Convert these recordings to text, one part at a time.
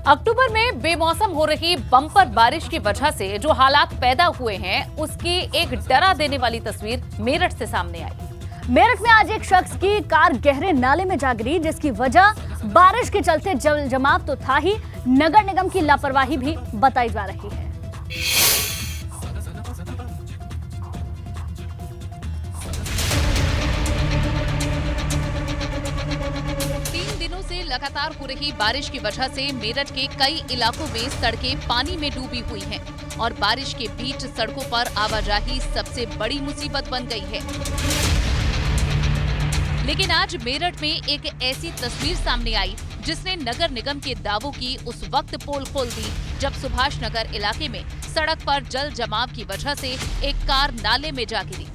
अक्टूबर में बेमौसम हो रही बम्पर बारिश की वजह से जो हालात पैदा हुए हैं उसकी एक डरा देने वाली तस्वीर मेरठ से सामने आई। मेरठ में आज एक शख्स की कार गहरे नाले में जा गिरी, जिसकी वजह बारिश के चलते जल जमाव तो था ही, नगर निगम की लापरवाही भी बताई जा रही है। लगातार हो रही बारिश की वजह से मेरठ के कई इलाकों में सड़कें पानी में डूबी हुई हैं और बारिश के बीच सड़कों पर आवाजाही सबसे बड़ी मुसीबत बन गई है। लेकिन आज मेरठ में एक ऐसी तस्वीर सामने आई जिसने नगर निगम के दावों की उस वक्त पोल खोल दी जब सुभाष नगर इलाके में सड़क पर जल जमाव की वजह से एक कार नाले में जा गिरी।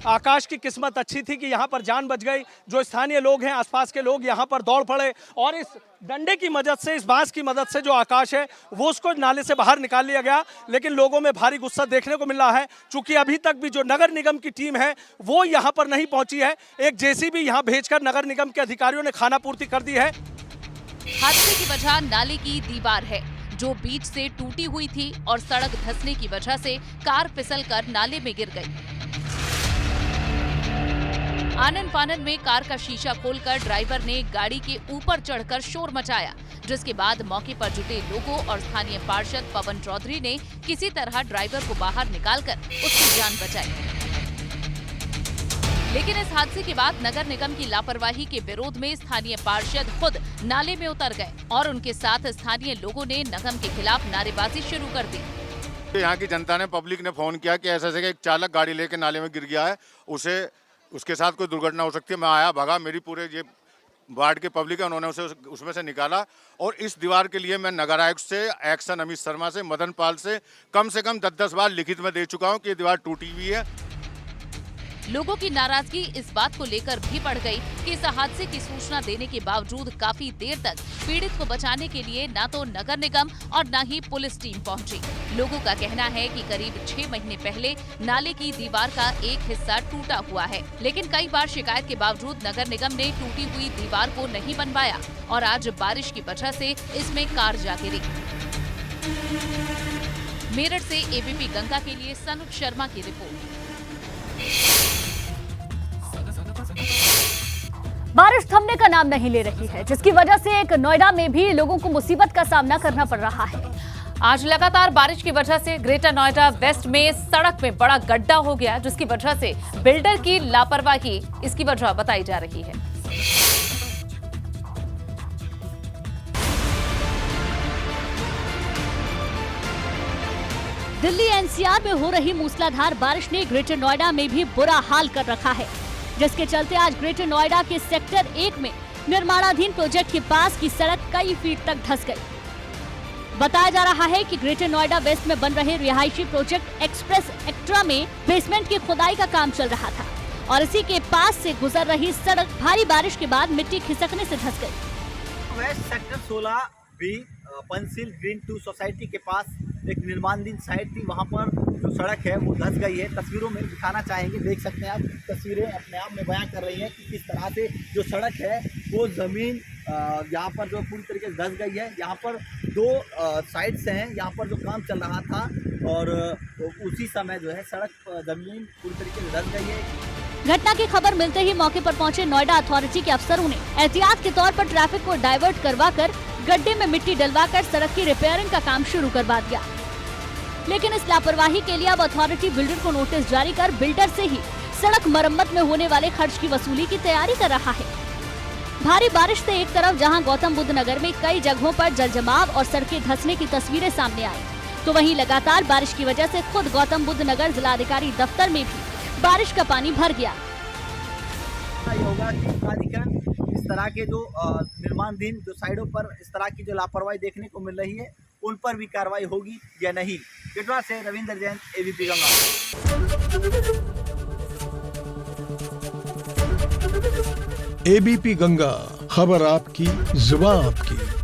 आकाश की किस्मत अच्छी थी कि यहाँ पर जान बच गई। जो स्थानीय लोग हैं, आसपास के लोग यहाँ पर दौड़ पड़े और इस डंडे की मदद से, इस बांस की मदद से जो आकाश है वो उसको नाले से बाहर निकाल लिया गया। लेकिन लोगों में भारी गुस्सा देखने को मिल रहा है, चूंकि अभी तक भी जो नगर निगम की टीम है वो यहाँ पर नहीं पहुंची है। एक जेसीबी यहाँ भेजकर नगर निगम के अधिकारियों ने खानापूर्ति कर दी है। हादसे की वजह नाले की दीवार है जो बीच से टूटी हुई थी और सड़क धंसने की वजह से कार फिसलकर नाले में गिर गई। आनन फानन में कार का शीशा खोलकर ड्राइवर ने गाड़ी के ऊपर चढ़कर शोर मचाया, जिसके बाद मौके पर जुटे लोगों और स्थानीय पार्षद पवन चौधरी ने किसी तरह ड्राइवर को बाहर निकालकर उसकी जान बचाई। लेकिन इस हादसे के बाद नगर निगम की लापरवाही के विरोध में स्थानीय पार्षद खुद नाले में उतर गए और उनके साथ स्थानीय लोगों ने निगम के खिलाफ नारेबाजी शुरू कर दी। यहाँ की जनता ने, पब्लिक ने फोन किया कि ऐसे एक चालक गाड़ी लेके नाले में गिर गया है, उसके साथ कोई दुर्घटना हो सकती है। मैं आया, भगा, मेरी पूरे ये वार्ड के पब्लिक है, उन्होंने उसे उसमें से निकाला। और इस दीवार के लिए मैं नगर आयुक्त से, एक्शन अमित शर्मा से, मदन पाल से कम 10-10 बार लिखित में दे चुका हूं कि ये दीवार टूटी हुई है। लोगों की नाराजगी इस बात को लेकर भी बढ़ गई कि इस हादसे की सूचना देने के बावजूद काफी देर तक पीड़ित को बचाने के लिए न तो नगर निगम और न ही पुलिस टीम पहुंची। लोगों का कहना है कि करीब 6 महीने पहले नाले की दीवार का एक हिस्सा टूटा हुआ है, लेकिन कई बार शिकायत के बावजूद नगर निगम ने टूटी हुई दीवार को नहीं बनवाया और आज बारिश की वजह से इसमें कार जा गिरी। मेरठ से एबीपी गंगा के लिए सनुज शर्मा की रिपोर्ट। बारिश थमने का नाम नहीं ले रही है, जिसकी वजह से एक नोएडा में भी लोगों को मुसीबत का सामना करना पड़ रहा है। आज लगातार बारिश की वजह से ग्रेटर नोएडा वेस्ट में सड़क में बड़ा गड्ढा हो गया, जिसकी वजह से बिल्डर की लापरवाही इसकी वजह बताई जा रही है। दिल्ली एनसीआर में हो रही मूसलाधार बारिश ने ग्रेटर नोएडा में भी बुरा हाल कर रखा है, जिसके चलते आज ग्रेटर नोएडा के सेक्टर 1 में निर्माणाधीन प्रोजेक्ट के पास की सड़क कई फीट तक धंस गई। बताया जा रहा है कि ग्रेटर नोएडा वेस्ट में बन रहे रिहायशी प्रोजेक्ट एक्सप्रेस एक्ट्रा में बेसमेंट की खुदाई का काम चल रहा था और इसी के पास से गुजर रही सड़क भारी बारिश के बाद मिट्टी खिसकने से धंस गई। वेस्ट सेक्टर 16 भी पंसिल ग्रीन 2 सोसाइटी के पास एक निर्माणाधीन साइट थी, वहाँ पर जो सड़क है वो धंस गई है। तस्वीरों में दिखाना चाहेंगे, देख सकते हैं आप, तस्वीरें अपने आप में बयां कर रही हैं कि किस तरह से जो सड़क है वो ज़मीन यहाँ पर जो पूरी तरीके से धंस गई है। यहाँ पर 2 साइड्स हैं, यहाँ पर जो काम चल रहा था और उसी समय जो है सड़क ज़मीन पूरी तरीके से धंस गई है। घटना की खबर मिलते ही मौके पर पहुंचे नोएडा अथॉरिटी के अफसरों ने एहतियात के तौर पर ट्रैफिक को डाइवर्ट करवाकर गड्ढे में मिट्टी डलवाकर सड़क की रिपेयरिंग का काम शुरू करवा दिया। लेकिन इस लापरवाही के लिए अब अथॉरिटी बिल्डर को नोटिस जारी कर बिल्डर से ही सड़क मरम्मत में होने वाले खर्च की वसूली की तैयारी कर रहा है। भारी बारिश से एक तरफ जहां गौतम बुद्ध नगर में कई जगहों पर जल जमाव और सड़कें धंसने की तस्वीरें सामने आई, तो वहीं लगातार बारिश की वजह से खुद गौतम बुद्ध नगर जिलाधिकारी दफ्तर में भी बारिश का पानी भर गया। होगा कि प्राधिकरण इस तरह के जो निर्माणाधीन जो साइडों पर इस तरह की जो लापरवाही देखने को मिल रही है उन पर भी कार्रवाई होगी या नहीं। पेटवा से रविंद्र जैन, एबीपी गंगा। एबीपी गंगा, खबर आपकी, जुबान आपकी।